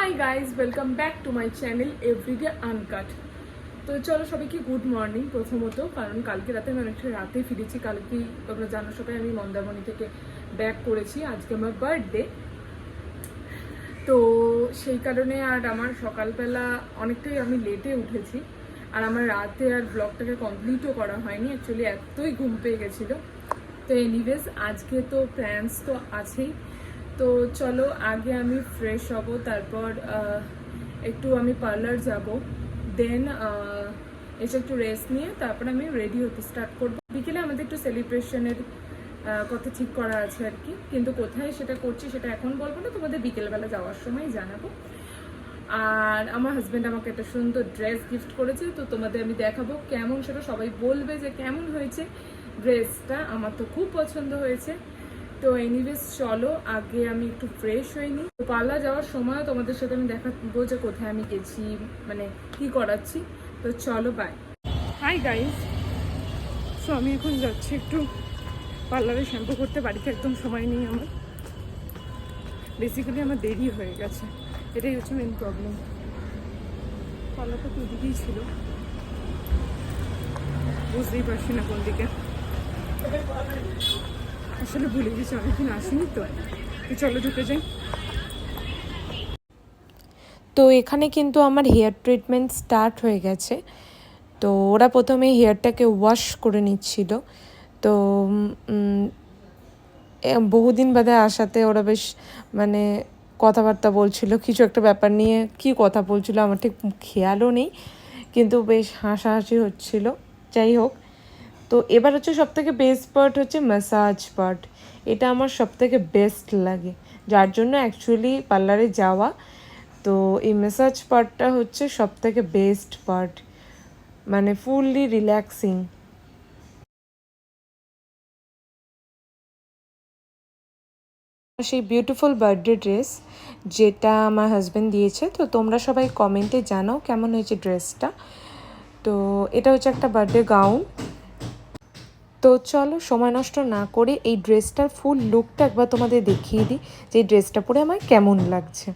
High guys, welcome back to my channel everyday uncut. তো চলো সবাইকে গুড মর্নিং প্রথমত, কারণ কালকে রাতে আমি অনেকটা রাতে ফিরেছি। কালকেই তোমরা জানো সবাই আমি মন্দারমণি থেকে ব্যাক করেছি। আজকে আমার বার্থডে, তো সেই কারণে আর আমার সকালবেলা অনেকটাই আমি লেটে উঠেছি, আর আমার রাতে আর ব্লগটাকে কমপ্লিটও করা হয়নি। অ্যাকচুয়ালি এতই ঘুম পেয়ে গেছিলো। তো এনিওয়েজ আজকে তো প্ল্যান্স তো আছেই। তো চলো আগে আমি ফ্রেশ হব, তারপর একটু আমি পার্লার যাব, দেন এসে একটু রেস্ট নিয়ে তারপর আমি রেডি হতে স্টার্ট করব। বিকেলে আমাদের একটু সেলিব্রেশনের কথা ঠিক করা আছে আর কি, কিন্তু কোথায় সেটা করছি সেটা এখন বলবো না, তোমাদের বিকেলবেলা যাওয়ার সময় জানাবো। আর আমার হাজব্যান্ড আমাকে একটা সুন্দর ড্রেস গিফট করেছে, তো তোমাদের আমি দেখাবো কেমন, সেটা সবাই বলবে যে কেমন হয়েছে ড্রেসটা। আমার তো খুব পছন্দ হয়েছে। তো এনিওয়েজ চলো আগে আমি একটু ফ্রেশ হইনি। তো পার্লার যাওয়ার সময় তোমাদের সাথে আমি দেখাবো যে কোথায় আমি গেছি, মানে কি করাচ্ছি। তো চলো বাই। হাই গাইস, সো আমি এখন যাচ্ছি একটু পার্লারে শ্যাম্পু করতে। বাড়িতে একদম সময় নেই আমার, বেসিক্যালি আমার দেরি হয়ে গেছে, এটাই হচ্ছে মেন প্রবলেম। পার্লারটা তো ওদিকেই ছিল, বুঝতেই পারছি না কোন দিকে, আসলে ভুলে গেছি, অনেকদিন আসিনি তো। চলো ঢুকে যাই। তো এখানে কিন্তু আমার হেয়ার ট্রিটমেন্ট স্টার্ট হয়ে গেছে। তো ওরা প্রথমে হেয়ারটাকে ওয়াশ করে নিচ্ছিল। তো বহুদিন বাদে আসাতে ওরা বেশ মানে কথাবার্তা বলছিল কিছু একটা ব্যাপার নিয়ে। কি কথা বলছিল আমার ঠিক খেয়ালও নেই, কিন্তু বেশ হাসাহাসি হচ্ছিল। যাই হোক, তো এবার হচ্ছে সবথেকে বেস্ট পার্ট হচ্ছে ম্যাসাজ পার্ট। এটা আমার সবথেকে বেস্ট লাগে, যার জন্য অ্যাকচুয়ালি পার্লারে যাওয়া। তো এই ম্যাসাজ পার্টটা হচ্ছে সবথেকে বেস্ট পার্ট, মানে ফুললি রিল্যাক্সিং। সেই বিউটিফুল বার্থডে ড্রেস যেটা আমার হাজব্যান্ড দিয়েছে। তো তোমরা সবাই কমেন্টে জানাও কেমন হয়েছে ড্রেসটা। তো এটা হচ্ছে একটা বার্থডে গাউন। তো চলো সময় নষ্ট না করে এই ড্রেসটার ফুল লুকটা একবার তোমাদের দেখিয়ে দিই, যে এই ড্রেসটা পরে আমার কেমন লাগছে।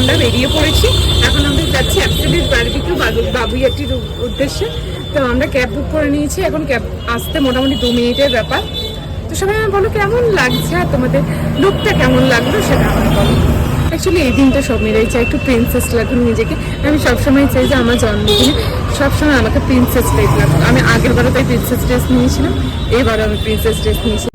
আমরা বেরিয়ে পড়েছি, এখন আমরা যাচ্ছি অ্যাবসলিউট বারবিকিউ বাবুইয়াটির উদ্দেশ্যে। তো আমরা ক্যাব বুক করে নিয়েছি, এখন ক্যাব আসতে মোটামুটি 2 মিনিটের ব্যাপার। তো সবাই আমার বলো কেমন লাগছে, আর তোমাদের লুকটা কেমন লাগলো সেটা আমার বলো। অ্যাকচুয়ালি এই দিনটা সব মেয়েরাই চাই একটু প্রিন্সেস লাগুন নিজেকে। আমি সবসময় চাই যে আমার জন্মদিনে সবসময় আমাকে প্রিন্সেস টাইপ লাগতো। আমি আগের বারও তাই প্রিন্সেস ড্রেস নিয়েছিলাম, এবারও আমি প্রিন্সেস ড্রেস নিয়েছি।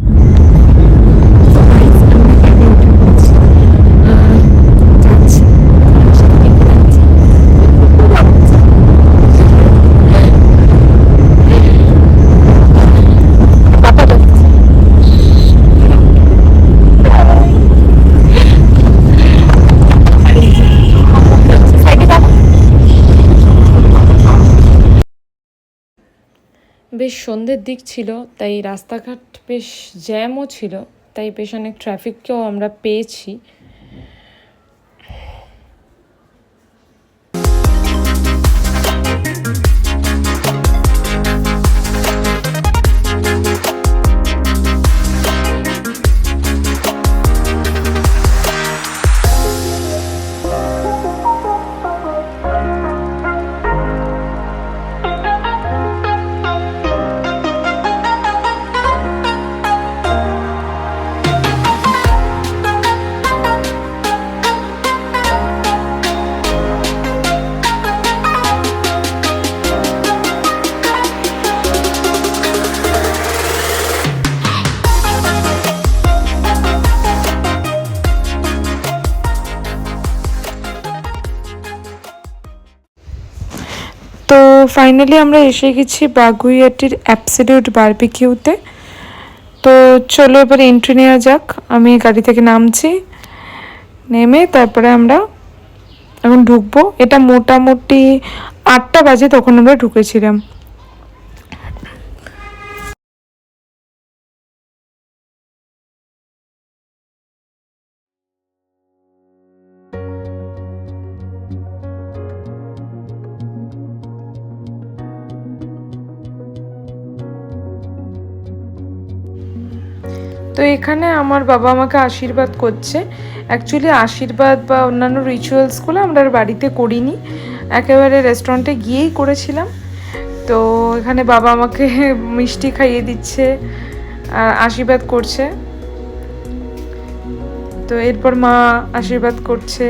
বেশ সন্ধ্যের দিক ছিল, তাই রাস্তাঘাট বেশ জ্যামও ছিল, তাই বেশ অনেক ট্রাফিককেও আমরা পেয়েছি। তো ফাইনালি আমরা এসে গেছি বাগুইয়াটির অ্যাবসলিউট বারবিকিউতে। তো চলো এবার এন্ট্রি নেওয়া যাক। আমি গাড়ি থেকে নামছি, নেমে তারপরে আমরা এখন ঢুকবো। এটা মোটামুটি 8টা বাজে তখন আমরা ঢুকেছিলাম। তো এখানে আমার বাবা আমাকে আশীর্বাদ করছে। অ্যাকচুয়ালি আশীর্বাদ বা অন্যান্য রিচুয়ালসগুলো আমরা আর বাড়িতে করিনি, একেবারে রেস্টুরেন্টে গিয়েই করেছিলাম। তো এখানে বাবা আমাকে মিষ্টি খাইয়ে দিচ্ছে, আশীর্বাদ করছে। তো এরপর মা আশীর্বাদ করছে।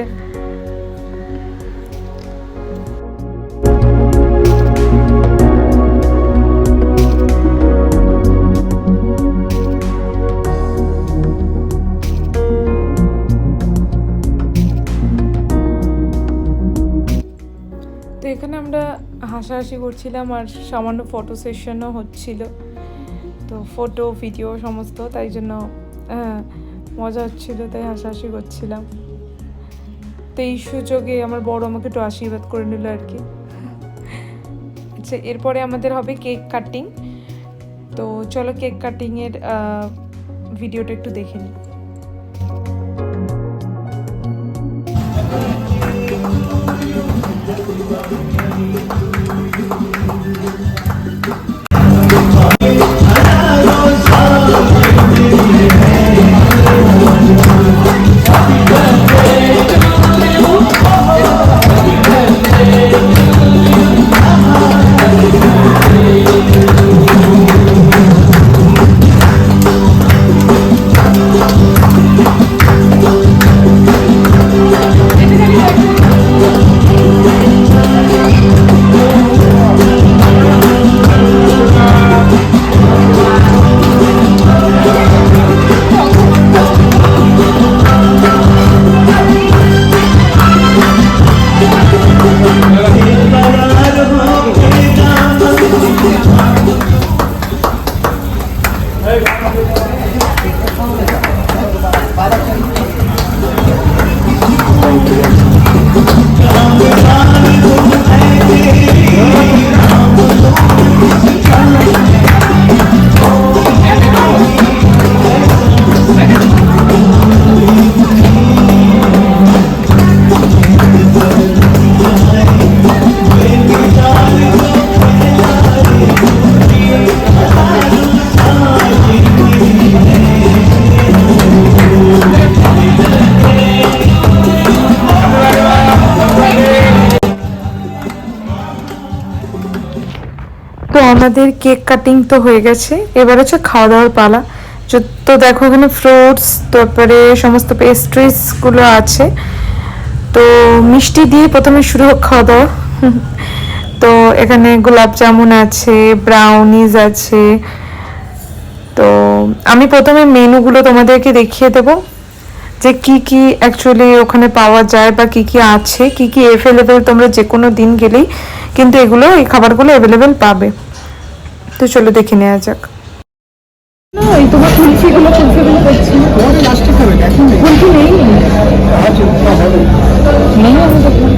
তো এখানে আমরা হাসাহাসি করছিলাম আর সামান্য ফটো সেশনও হচ্ছিল। তো ফটো ভিডিও সমস্ত, তাই জন্য মজা হচ্ছিল, তাই হাসাহাসি করছিলাম। তো এই সুযোগে আমার বড় আমাকে একটু আশীর্বাদ করে নিল আর কি। আচ্ছা, এরপরে আমাদের হবে কেক কাটিং। তো চলো কেক কাটিংয়ের ভিডিওটা একটু দেখে নিই। তো আমাদের কেক কাটিং তো হয়ে গেছে, এবার হচ্ছে খাওয়া দাওয়ার পালা। তো দেখো এখানে ফ্রুটস, তারপরে সমস্ত পেস্ট্রিজগুলো আছে। তো মিষ্টি দিয়ে প্রথমে শুরু হোক খাওয়া দাওয়া। তো এখানে গোলাপ জামুন আছে, ব্রাউনিজ আছে। তো আমি প্রথমে মেনুগুলো তোমাদেরকে দেখিয়ে দেবো যে কি কি অ্যাকচুয়ালি ওখানে পাওয়া যায় বা কি কি আছে, কি কি অ্যাভেলেবেল। তোমরা যে কোনো দিন গেলেই কিন্তু এগুলো, এই খাবারগুলো অ্যাভেলেবেল পাবে। তো চলো দেখে নেওয়া যাক। তোমার কুলফিগুলো দেখছি, লাস্টে খাবে এখন কুলফি নেই, নেই আমি দেখলাম।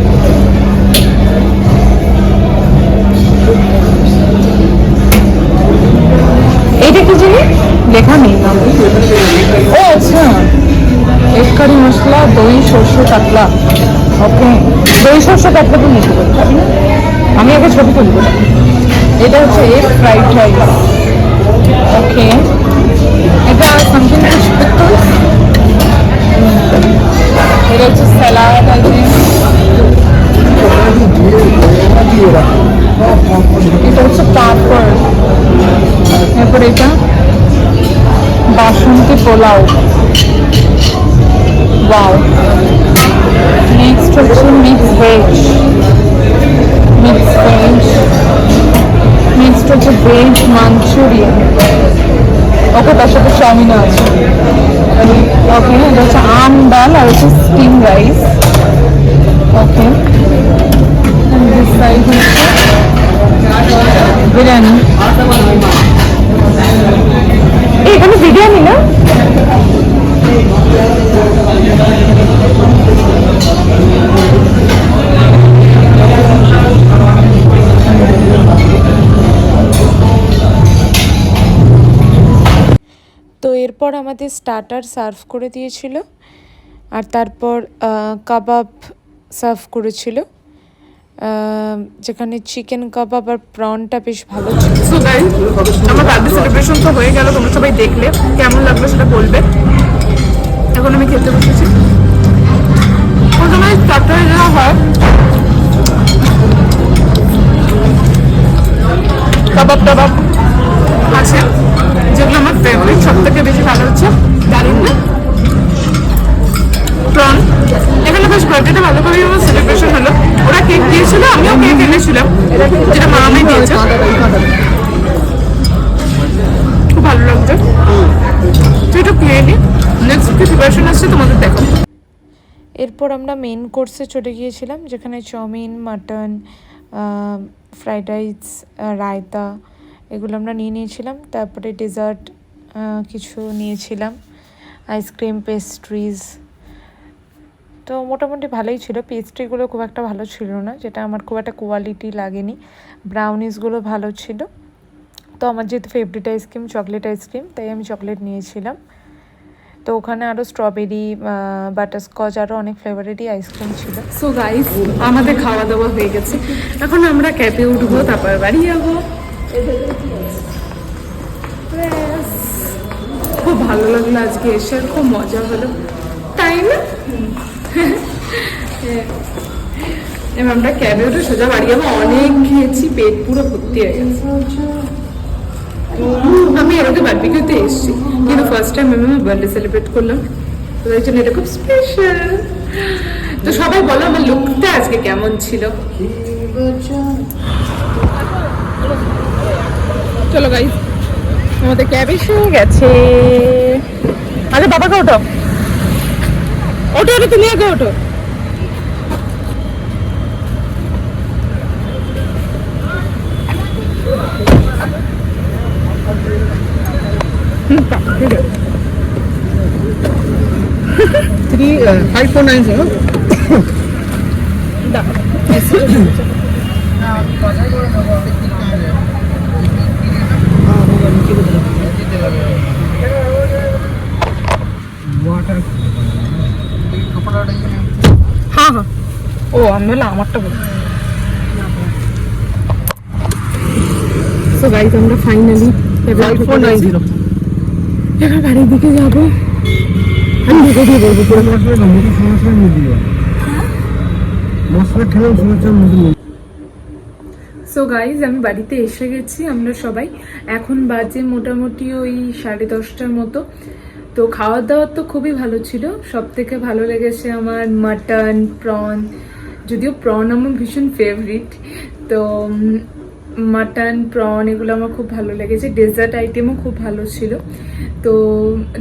এইটা কি জিনিস লেখা নেই। ও আচ্ছা, এক কারি মশলা, দই সর্ষে কাতলা। ওকে, দই সর্ষে কাতলা তো নিতে পারি, আমি আগে ছবি তুলবো। এটা হচ্ছে এগ ফ্রাইড রাইস। ওকে, এটা সামথিং এটা হচ্ছে স্যালাড। এটা হচ্ছে পাপড়। এরপর এটা বাসন্তী পোলাও। ওয়াও। নেক্সট হচ্ছে মিক্স ভেজ। নেক্সট হচ্ছে ভেজ মাঞ্চুরিয়ান। ওকে, তার সাথে চাউমিনও আছে। ওকে, এটা হচ্ছে আম ডাল আর হচ্ছে steam rice. Okay, this side হচ্ছে বিরিয়ানি। এখানে বিরিয়ানি না? এরপর আমাদের স্টার্টার সার্ভ করে দিয়েছিল, আর তারপর কাবাব সার্ভ করেছিল, যেখানে চিকেন কাবাব আর প্রনটা বেশ ভালো ছিল। সো গাইস, আমার বার্থডে সেলিব্রেশন তো হয়ে গেল, তোমরা সবাই দেখলে, কেমন লাগলো সেটা বলবে। এখন আমি খেতে বসেছি। প্রথমে স্টার্টারে দেওয়া হয় কাবাব টাবাব আছে, যেগুলো আমার ফেভারিট। সব থেকে বেশি ভালো হচ্ছে জানেন না প্রন। এখানে বেশ বার্থডেটা ভালো করে আমার সেলিব্রেশন হলো। ওরা কেক দিয়েছিল, আমিও কেক এনেছিলাম, যেটা মা আমায় দিয়েছে। খুব ভালো লাগছে। তো এটা খেয়ে নি, নেক্সট কি প্রিপারেশন আসছে তোমাদের দেখো। এরপর আমরা মেন কোর্সে চলে গিয়েছিলাম, যেখানে chowmein, mutton, fried rice, raita এগুলো আমরা নিয়ে নিয়েছিলাম। তারপরে ডেজার্ট কিছু নিয়েছিলাম, আইসক্রিম, পেস্ট্রিজ। তো মোটামুটি ভালোই ছিল। পেস্ট্রিগুলো খুব একটা ভালো ছিল না, যেটা আমার খুব একটা কোয়ালিটি লাগেনি। ব্রাউনিসগুলো ভালো ছিল। তো আমার যেহেতু ফেভারিট আইসক্রিম চকলেট আইসক্রিম, তাই আমি চকলেট নিয়েছিলাম। তো ওখানে আরও স্ট্রবেরি, বাটারস্কচ, আরও অনেক ফ্লেভারেরই আইসক্রিম ছিল। সো গাইস, আমাদের খাওয়া দাওয়া হয়ে গেছে। এখন আমরা ক্যাবে উঠবো, তারপর বাড়ি যাবো। ব্যাস। খুব ভালো লাগলো আজকে এসে, খুব মজা হলো, তাই না? এবার আমরা ক্যাবে উঠে সোজা বাড়ি যাবো। অনেক খেয়েছি, পেট পুরো ভর্তি হয়ে গেছে। আমি এর আগে বারবিকিউতে এসেছি, কিন্তু ফার্স্ট টাইম আমি আমার বার্থডে সেলিব্রেট করলাম, তো তাই জন্য এটা খুব স্পেশাল। তো সবাই বলো আমার লুকটা আজকে কেমন ছিল। চলো গাইস, আমাদের ক্যাব এসে গেছে। আরে বাবাকে ওঠো, ওঠো ওঠো, তুমি আগে ওঠো। Three 5490. Water. হ্যাঁ হ্যাঁ, ও আমি বললাম আমারটা বলি। সো গাইস, আমরা ফাইনালি 5490. এবার বাড়ির দিকে যাবো। আমি ঢুকে দিয়ে বলবো পুরো সমস্যার মধ্যে মশলা খেলেও সমস্যার মধ্যে। সো গাইজ, আমি বাড়িতে এসে গেছি। আমরা সবাই এখন বাজে মোটামুটি ওই 10:30টার মতো। তো খাওয়া দাওয়া তো খুবই ভালো ছিল। সব থেকে ভালো লেগেছে আমার মাটন, প্রন। যদিও প্রন আমার ভীষণ ফেভারিট, তো মাটন, প্রন এগুলো আমার খুব ভালো লেগেছে। ডেজার্ট আইটেমও খুব ভালো ছিল। তো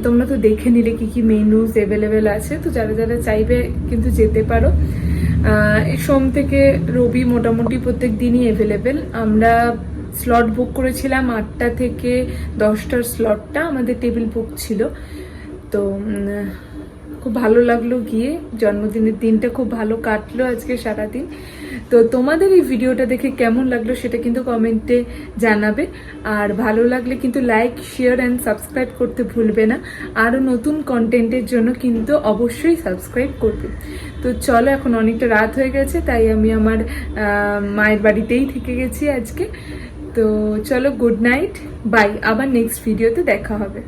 তোমরা তো দেখে নিলে কি কি মেনুস অ্যাভেলেবেল আছে। তো যারা যারা চাইবে কিন্তু যেতে পারো। সোম থেকে রবি মোটামুটি প্রত্যেক দিনই অ্যাভেলেবেল। আমরা স্লট বুক করেছিলাম 8টা থেকে 10টার স্লটটা আমাদের টেবিল বুক ছিল। তো খুব ভালো লাগলো গিয়ে। জন্মদিনের দিনটা খুব ভালো কাটলো আজকে সারাদিন। তো তোমাদের এই ভিডিওটা দেখে কেমন লাগলো সেটা কিন্তু কমেন্টে জানাবে। আর ভালো লাগলে কিন্তু লাইক, শেয়ার অ্যান্ড সাবস্ক্রাইব করতে ভুলবে না। আরও নতুন কন্টেন্টের জন্য কিন্তু অবশ্যই সাবস্ক্রাইব করবে। তো চলো, এখন অনেকটা রাত হয়ে গেছে, তাই আমি আমার মায়ের বাড়িতেই থেকে গেছি আজকে। তো চলো, গুড নাইট, বাই। আবার নেক্সট ভিডিওতে দেখা হবে।